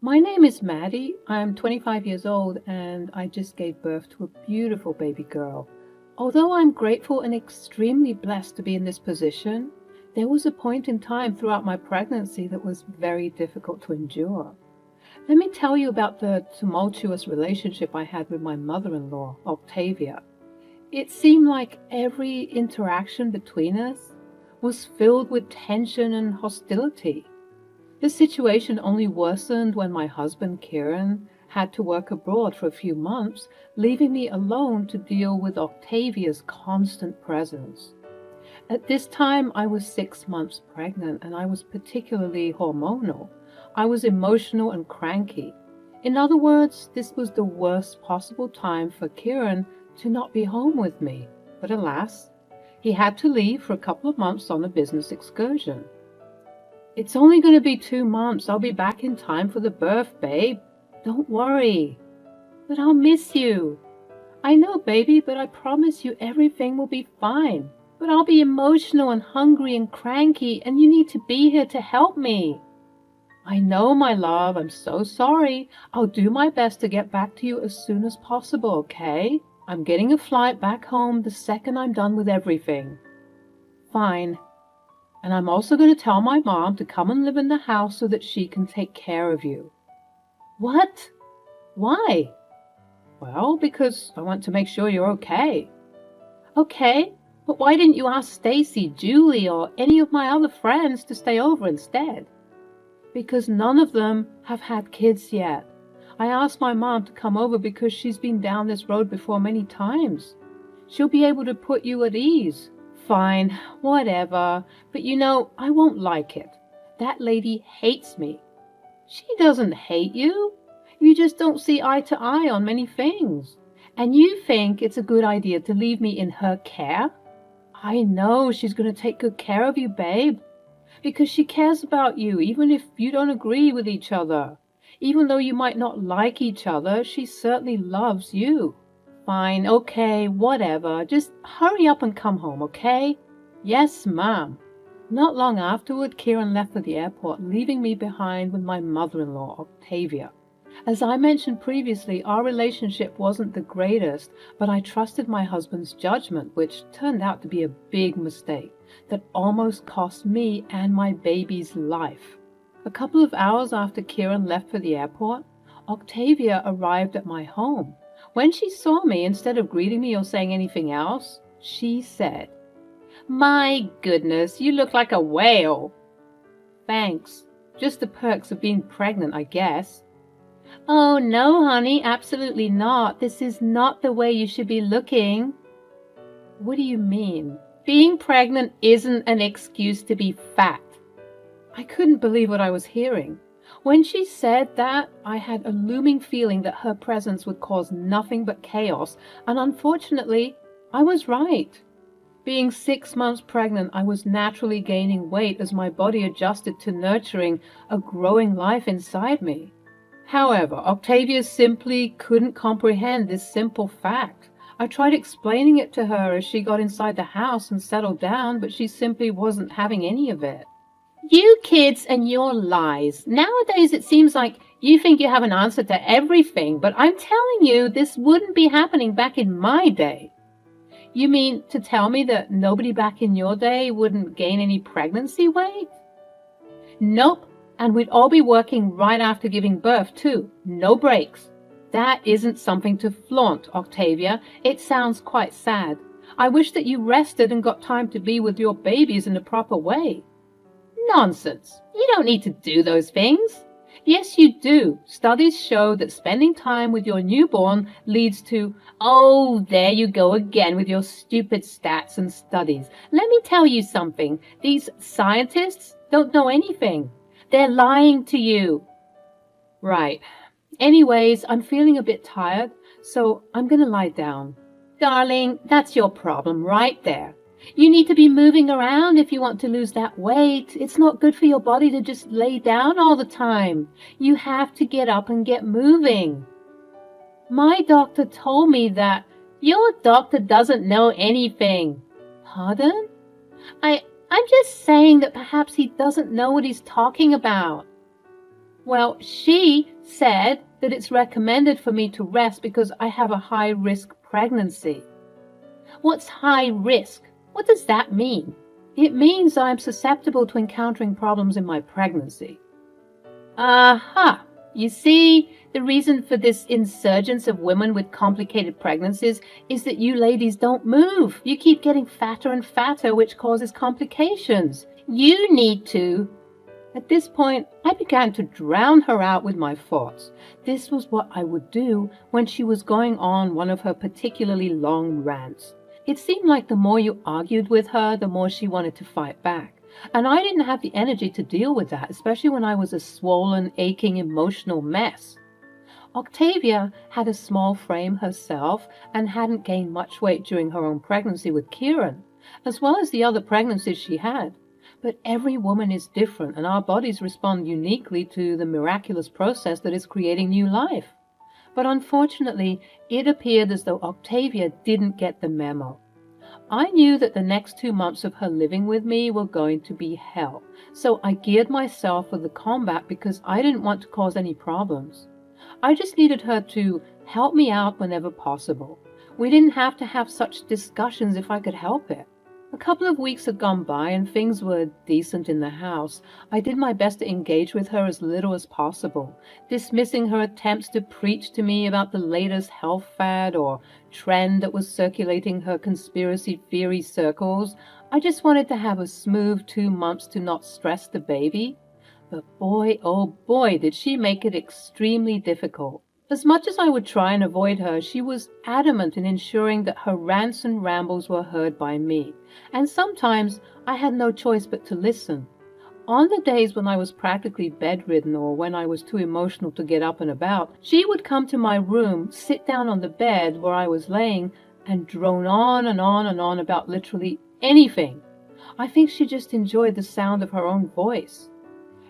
My name is Maddie. I'm 25 years old and I just gave birth to a beautiful baby girl. Although I'm grateful and extremely blessed to be in this position, there was a point in time throughout my pregnancy that was very difficult to endure. Let me tell you about the tumultuous relationship I had with my mother-in-law, Octavia. It seemed like every interaction between us was filled with tension and hostility. The situation only worsened when my husband, Kieran, had to work abroad for a few months, leaving me alone to deal with Octavia's constant presence. At this time, I was 6 months pregnant and I was particularly hormonal. I was emotional and cranky. In other words, this was the worst possible time for Kieran to not be home with me. But alas, he had to leave for a couple of months on a business excursion. It's only going to be 2 months. I'll be back in time for the birth, babe. Don't worry. But I'll miss you. I know, baby, but I promise you everything will be fine. But I'll be emotional and hungry and cranky, and you need to be here to help me. I know, my love. I'm so sorry. I'll do my best to get back to you as soon as possible, okay? I'm getting a flight back home the second I'm done with everything. Fine. And I'm also going to tell my mom to come and live in the house so that she can take care of you. What? Why? Well, because I want to make sure you're okay. Okay, but why didn't you ask Stacy, Julie, or any of my other friends to stay over instead? Because none of them have had kids yet. I asked my mom to come over because she's been down this road before many times. She'll be able to put you at ease. Fine, whatever, but I won't like it. That lady hates me. She doesn't hate you. You just don't see eye to eye on many things. And you think it's a good idea to leave me in her care? I know she's going to take good care of you, babe, because she cares about you, even if you don't agree with each other. Even though you might not like each other, she certainly loves you. Fine, okay, whatever. Just hurry up and come home, okay? Yes, ma'am. Not long afterward, Kieran left for the airport, leaving me behind with my mother-in-law, Octavia. As I mentioned previously, our relationship wasn't the greatest, but I trusted my husband's judgment, which turned out to be a big mistake that almost cost me and my baby's life. A couple of hours after Kieran left for the airport, Octavia arrived at my home. When she saw me, instead of greeting me or saying anything else, she said, "My goodness, you look like a whale." Thanks. Just the perks of being pregnant, I guess. Oh, no, honey, absolutely not. This is not the way you should be looking. What do you mean? Being pregnant isn't an excuse to be fat. I couldn't believe what I was hearing. When she said that, I had a looming feeling that her presence would cause nothing but chaos, and unfortunately, I was right. Being 6 months pregnant, I was naturally gaining weight as my body adjusted to nurturing a growing life inside me. However, Octavia simply couldn't comprehend this simple fact. I tried explaining it to her as she got inside the house and settled down, but she simply wasn't having any of it. You kids and your lies. Nowadays it seems like you think you have an answer to everything, but I'm telling you this wouldn't be happening back in my day. You mean to tell me that nobody back in your day wouldn't gain any pregnancy weight? Nope, and we'd all be working right after giving birth too. No breaks. That isn't something to flaunt, Octavia. It sounds quite sad. I wish that you rested and got time to be with your babies in the proper way. Nonsense. You don't need to do those things. Yes, you do. Studies show that spending time with your newborn leads to, oh, there you go again with your stupid stats and studies. Let me tell you something. These scientists don't know anything. They're lying to you. Right. Anyways, I'm feeling a bit tired, so I'm going to lie down. Darling, that's your problem right there. You need to be moving around if you want to lose that weight. It's not good for your body to just lay down all the time. You have to get up and get moving. My doctor told me that. Your doctor doesn't know anything. Pardon? I'm just saying that perhaps he doesn't know what he's talking about. Well, she said that it's recommended for me to rest because I have a high-risk pregnancy. What's high risk? What does that mean? It means I'm susceptible to encountering problems in my pregnancy. Aha! You see, the reason for this insurgence of women with complicated pregnancies is that you ladies don't move. You keep getting fatter and fatter, which causes complications. You need to. At this point, I began to drown her out with my thoughts. This was what I would do when she was going on one of her particularly long rants. It seemed like the more you argued with her, the more she wanted to fight back. And I didn't have the energy to deal with that, especially when I was a swollen, aching, emotional mess. Octavia had a small frame herself and hadn't gained much weight during her own pregnancy with Kieran, as well as the other pregnancies she had. But every woman is different, and our bodies respond uniquely to the miraculous process that is creating new life. But unfortunately, it appeared as though Octavia didn't get the memo. I knew that the next 2 months of her living with me were going to be hell, so I geared myself for the combat because I didn't want to cause any problems. I just needed her to help me out whenever possible. We didn't have to have such discussions if I could help it. A couple of weeks had gone by and things were decent in the house. I did my best to engage with her as little as possible, dismissing her attempts to preach to me about the latest health fad or trend that was circulating her conspiracy theory circles. I just wanted to have a smooth 2 months to not stress the baby. But boy, oh boy, did she make it extremely difficult. As much as I would try and avoid her, she was adamant in ensuring that her rants and rambles were heard by me, and sometimes I had no choice but to listen. On the days when I was practically bedridden or when I was too emotional to get up and about, she would come to my room, sit down on the bed where I was laying, and drone on and on and on about literally anything. I think she just enjoyed the sound of her own voice.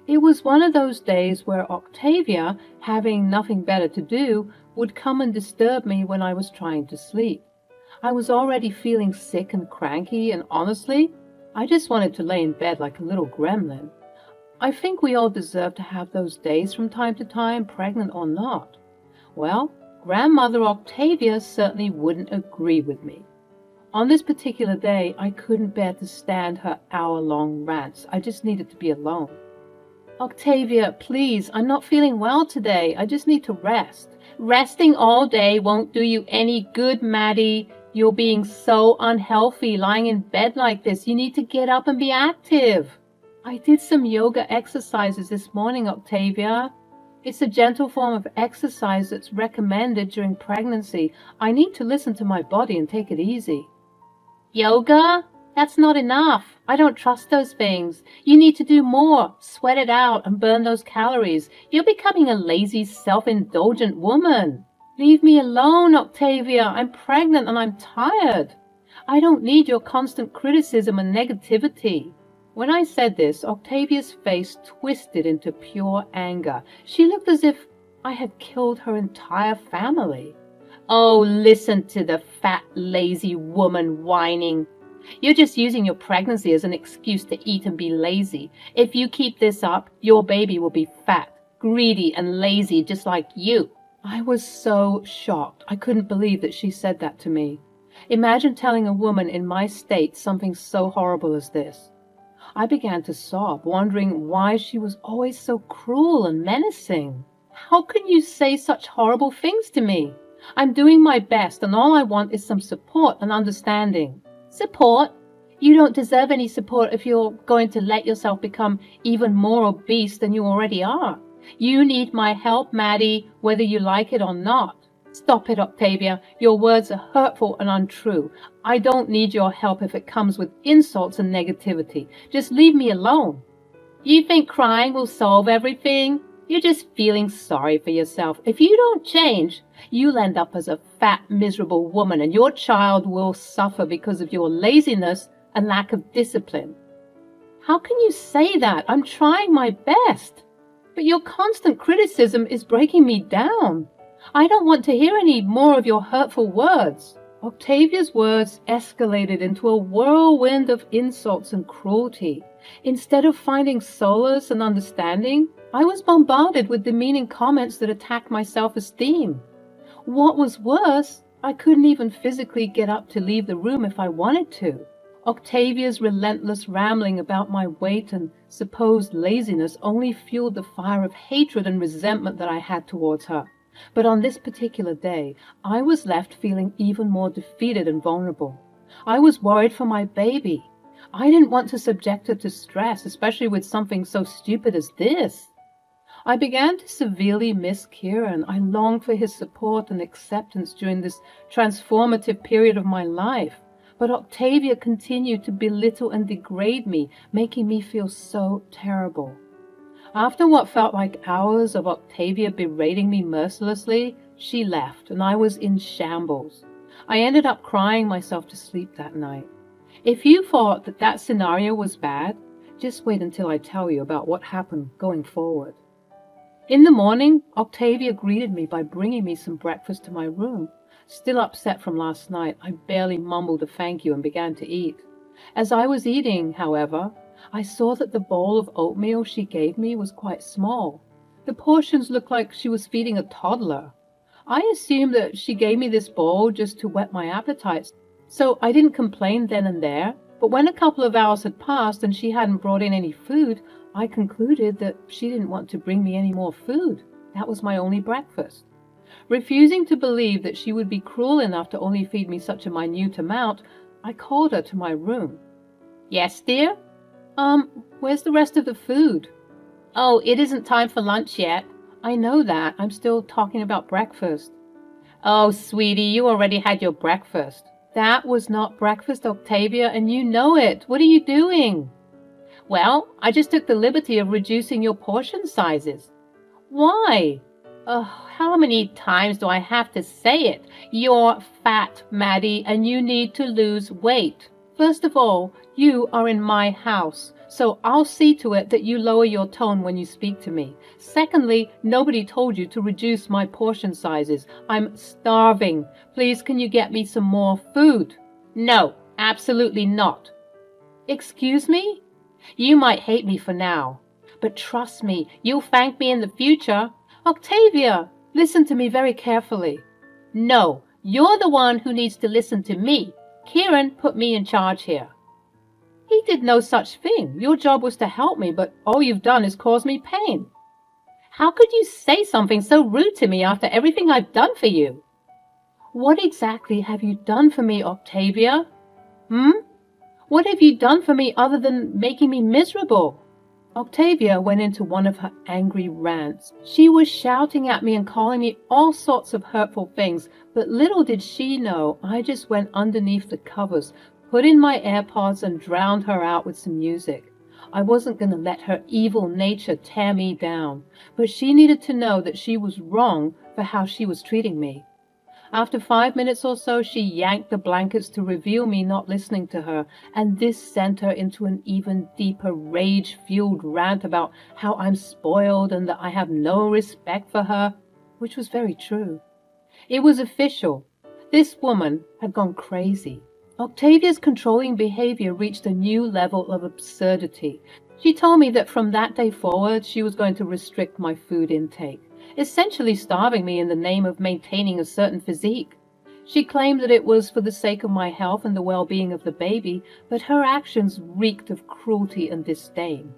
It was one of those days where Octavia, having nothing better to do, would come and disturb me when I was trying to sleep. I was already feeling sick and cranky, and honestly, I just wanted to lay in bed like a little gremlin. I think we all deserve to have those days from time to time, pregnant or not. Well, Grandmother Octavia certainly wouldn't agree with me. On this particular day, I couldn't bear to stand her hour-long rants. I just needed to be alone. Octavia, please, I'm not feeling well today. I just need to rest. Resting all day won't do you any good, Maddie. You're being so unhealthy lying in bed like this. You need to get up and be active. I did some yoga exercises this morning, Octavia. It's a gentle form of exercise that's recommended during pregnancy. I need to listen to my body and take it easy. Yoga? That's not enough. I don't trust those things. You need to do more. Sweat it out and burn those calories. You're becoming a lazy, self-indulgent woman. Leave me alone, Octavia. I'm pregnant and I'm tired. I don't need your constant criticism and negativity. When I said this, Octavia's face twisted into pure anger. She looked as if I had killed her entire family. Oh, listen to the fat, lazy woman whining. You're just using your pregnancy as an excuse to eat and be lazy. If you keep this up, your baby will be fat, greedy, and lazy just like you. I was so shocked. I couldn't believe that she said that to me. Imagine telling a woman in my state something so horrible as this. I began to sob, wondering why she was always so cruel and menacing. How can you say such horrible things to me? I'm doing my best, and all I want is some support and understanding. Support? You don't deserve any support if you're going to let yourself become even more obese than you already are. You need my help, Maddie, whether you like it or not. Stop it, Octavia. Your words are hurtful and untrue. I don't need your help if it comes with insults and negativity. Just leave me alone. You think crying will solve everything? You're just feeling sorry for yourself. If you don't change, you'll end up as a fat, miserable woman, and your child will suffer because of your laziness and lack of discipline. How can you say that? I'm trying my best. But your constant criticism is breaking me down. I don't want to hear any more of your hurtful words. Octavia's words escalated into a whirlwind of insults and cruelty. Instead of finding solace and understanding, I was bombarded with demeaning comments that attacked my self-esteem. What was worse, I couldn't even physically get up to leave the room if I wanted to. Octavia's relentless rambling about my weight and supposed laziness only fueled the fire of hatred and resentment that I had towards her. But on this particular day, I was left feeling even more defeated and vulnerable. I was worried for my baby. I didn't want to subject her to stress, especially with something so stupid as this. I began to severely miss Kieran. I longed for his support and acceptance during this transformative period of my life. But Octavia continued to belittle and degrade me, making me feel so terrible. After what felt like hours of Octavia berating me mercilessly, she left, and I was in shambles. I ended up crying myself to sleep that night. If you thought that that scenario was bad, just wait until I tell you about what happened going forward. In the morning, Octavia greeted me by bringing me some breakfast to my room. Still upset from last night, I barely mumbled a thank you and began to eat. As I was eating, however, I saw that the bowl of oatmeal she gave me was quite small. The portions looked like she was feeding a toddler. I assumed that she gave me this bowl just to whet my appetite, so I didn't complain then and there. But when a couple of hours had passed and she hadn't brought in any food, I concluded that she didn't want to bring me any more food. That was my only breakfast. Refusing to believe that she would be cruel enough to only feed me such a minute amount, I called her to my room. "Yes, dear?" Where's the rest of the food?" "Oh, it isn't time for lunch yet." "I know that. I'm still talking about breakfast." "Oh, sweetie, you already had your breakfast." "That was not breakfast, Octavia, and you know it. What are you doing?" "Well, I just took the liberty of reducing your portion sizes." "Why?" "Oh, how many times do I have to say it? You're fat, Maddie, and you need to lose weight. First of all, you are in my house, so I'll see to it that you lower your tone when you speak to me. Secondly, nobody told you to reduce my portion sizes. I'm starving. Please, can you get me some more food?" "No, absolutely not." "Excuse me? You might hate me for now, but trust me, you'll thank me in the future." "Octavia, listen to me very carefully." "No, you're the one who needs to listen to me. Kieran put me in charge here." "He did no such thing. Your job was to help me, but all you've done is cause me pain." "How could you say something so rude to me after everything I've done for you?" "What exactly have you done for me, Octavia? What have you done for me other than making me miserable?" Octavia went into one of her angry rants. She was shouting at me and calling me all sorts of hurtful things, but little did she know I just went underneath the covers, put in my AirPods, and drowned her out with some music. I wasn't going to let her evil nature tear me down, but she needed to know that she was wrong for how she was treating me. After 5 minutes or so, she yanked the blankets to reveal me not listening to her, and this sent her into an even deeper rage-fueled rant about how I'm spoiled and that I have no respect for her, which was very true. It was official. This woman had gone crazy. Octavia's controlling behavior reached a new level of absurdity. She told me that from that day forward, she was going to restrict my food intake, essentially starving me in the name of maintaining a certain physique. She claimed that it was for the sake of my health and the well-being of the baby, but her actions reeked of cruelty and disdain.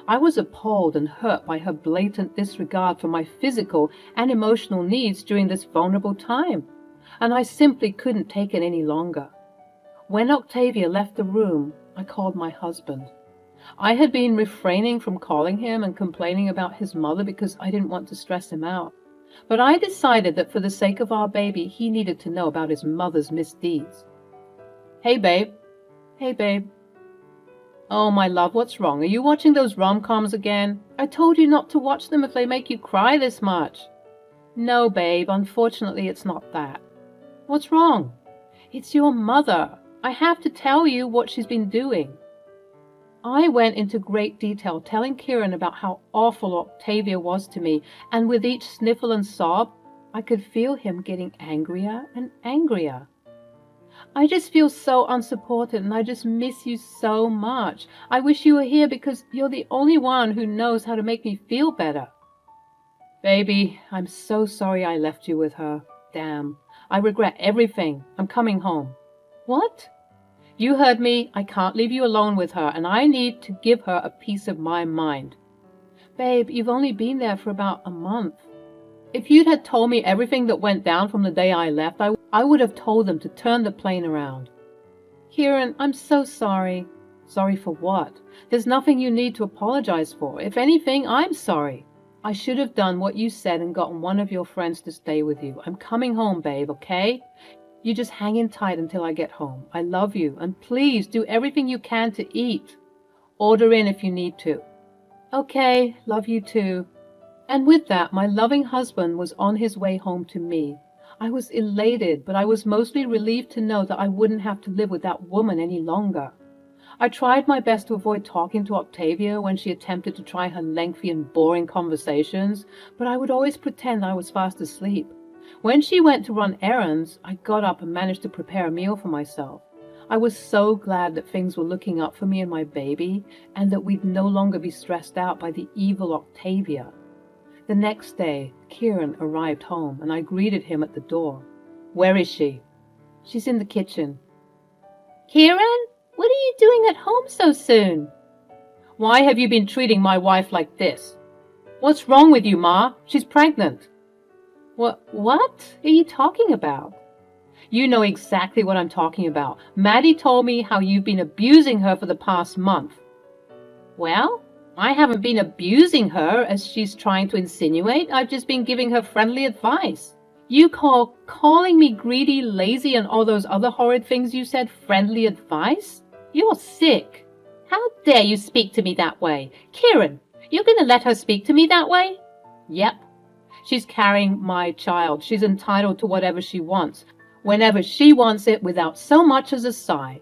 I was appalled and hurt by her blatant disregard for my physical and emotional needs during this vulnerable time, and I simply couldn't take it any longer. When Octavia left the room, I called my husband. I had been refraining from calling him and complaining about his mother because I didn't want to stress him out. But I decided that for the sake of our baby, he needed to know about his mother's misdeeds. "Hey, babe." "Hey, babe." "Oh, my love, what's wrong? Are you watching those rom-coms again? I told you not to watch them if they make you cry this much." "No, babe, unfortunately it's not that." "What's wrong?" "It's your mother. I have to tell you what she's been doing." I went into great detail telling Kieran about how awful Octavia was to me, and with each sniffle and sob, I could feel him getting angrier and angrier. I just feel so unsupported and I just miss you so much. I wish you were here because you're the only one who knows how to make me feel better. Baby, I'm so sorry I left you with her. Damn. I regret everything. I'm coming home. What? You heard me. I can't leave you alone with her, and I need to give her a piece of my mind. Babe, you've only been there for about a month. If you'd had told me everything that went down from the day I left, I would have told them to turn the plane around. Kieran, I'm so sorry. Sorry for what? There's nothing you need to apologize for. If anything, I'm sorry. I should have done what you said and gotten one of your friends to stay with you. I'm coming home, babe, okay? You just hang in tight until I get home. I love you, and please do everything you can to eat. Order in if you need to. Okay, love you too. And with that, my loving husband was on his way home to me. I was elated, but I was mostly relieved to know that I wouldn't have to live with that woman any longer. I tried my best to avoid talking to Octavia when she attempted to try her lengthy and boring conversations, but I would always pretend I was fast asleep. When she went to run errands, I got up and managed to prepare a meal for myself. I was so glad that things were looking up for me and my baby, and that we'd no longer be stressed out by the evil Octavia. The next day, Kieran arrived home, and I greeted him at the door. Where is she? She's in the kitchen. Kieran? What are you doing at home so soon? Why have you been treating my wife like this? What's wrong with you, Ma? She's pregnant. What are you talking about? You know exactly what I'm talking about. Maddie told me how you've been abusing her for the past month. Well, I haven't been abusing her as she's trying to insinuate. I've just been giving her friendly advice. You call calling me greedy, lazy, and all those other horrid things you said friendly advice? You're sick. How dare you speak to me that way? Kieran, you're going to let her speak to me that way? Yep. She's carrying my child. She's entitled to whatever she wants, whenever she wants it, without so much as a sigh.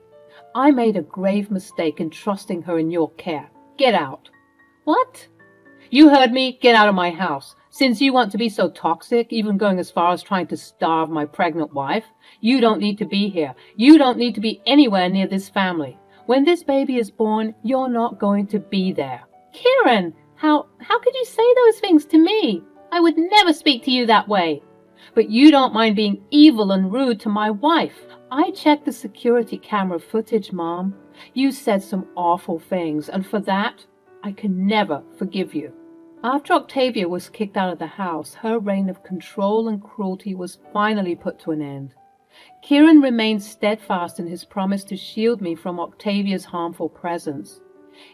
I made a grave mistake in trusting her in your care. Get out. What? You heard me. Get out of my house. Since you want to be so toxic, even going as far as trying to starve my pregnant wife, you don't need to be here. You don't need to be anywhere near this family. When this baby is born, you're not going to be there. Kieran, how could you say those things to me? I would never speak to you that way. But you don't mind being evil and rude to my wife. I checked the security camera footage, Mom. You said some awful things, and for that, I can never forgive you. After Octavia was kicked out of the house, her reign of control and cruelty was finally put to an end. Kieran remained steadfast in his promise to shield me from Octavia's harmful presence.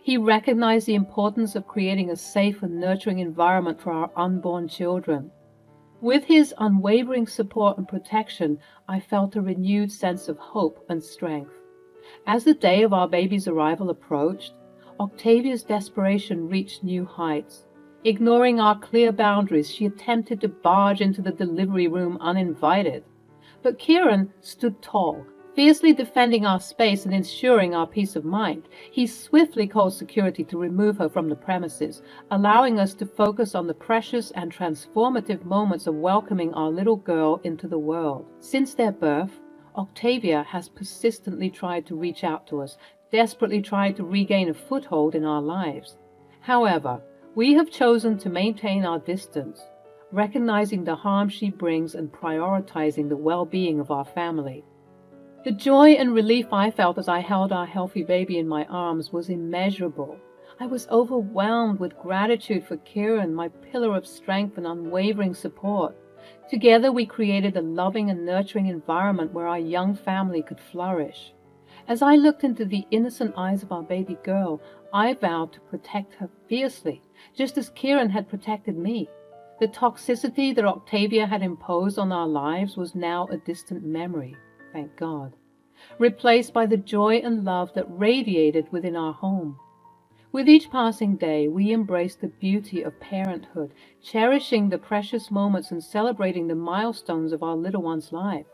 He recognized the importance of creating a safe and nurturing environment for our unborn children. With his unwavering support and protection, I felt a renewed sense of hope and strength. As the day of our baby's arrival approached, Octavia's desperation reached new heights. Ignoring our clear boundaries, she attempted to barge into the delivery room uninvited. But Kieran stood tall, fiercely defending our space and ensuring our peace of mind. He swiftly called security to remove her from the premises, allowing us to focus on the precious and transformative moments of welcoming our little girl into the world. Since their birth, Octavia has persistently tried to reach out to us, desperately tried to regain a foothold in our lives. However, we have chosen to maintain our distance, recognizing the harm she brings and prioritizing the well-being of our family. The joy and relief I felt as I held our healthy baby in my arms was immeasurable. I was overwhelmed with gratitude for Kieran, my pillar of strength and unwavering support. Together we created a loving and nurturing environment where our young family could flourish. As I looked into the innocent eyes of our baby girl, I vowed to protect her fiercely, just as Kieran had protected me. The toxicity that Octavia had imposed on our lives was now a distant memory, thank God, replaced by the joy and love that radiated within our home. With each passing day, we embraced the beauty of parenthood, cherishing the precious moments and celebrating the milestones of our little one's life.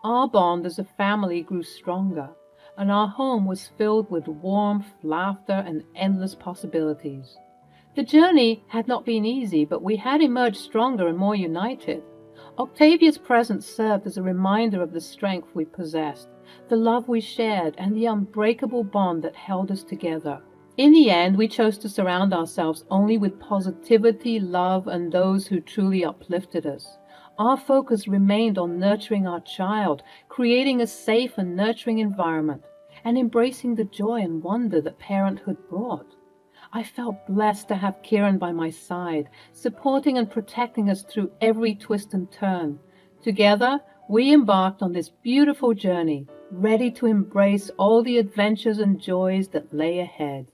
Our bond as a family grew stronger, and our home was filled with warmth, laughter, and endless possibilities. The journey had not been easy, but we had emerged stronger and more united. Octavia's presence served as a reminder of the strength we possessed, the love we shared, and the unbreakable bond that held us together. In the end, we chose to surround ourselves only with positivity, love, and those who truly uplifted us. Our focus remained on nurturing our child, creating a safe and nurturing environment, and embracing the joy and wonder that parenthood brought. I felt blessed to have Kieran by my side, supporting and protecting us through every twist and turn. Together, we embarked on this beautiful journey, ready to embrace all the adventures and joys that lay ahead.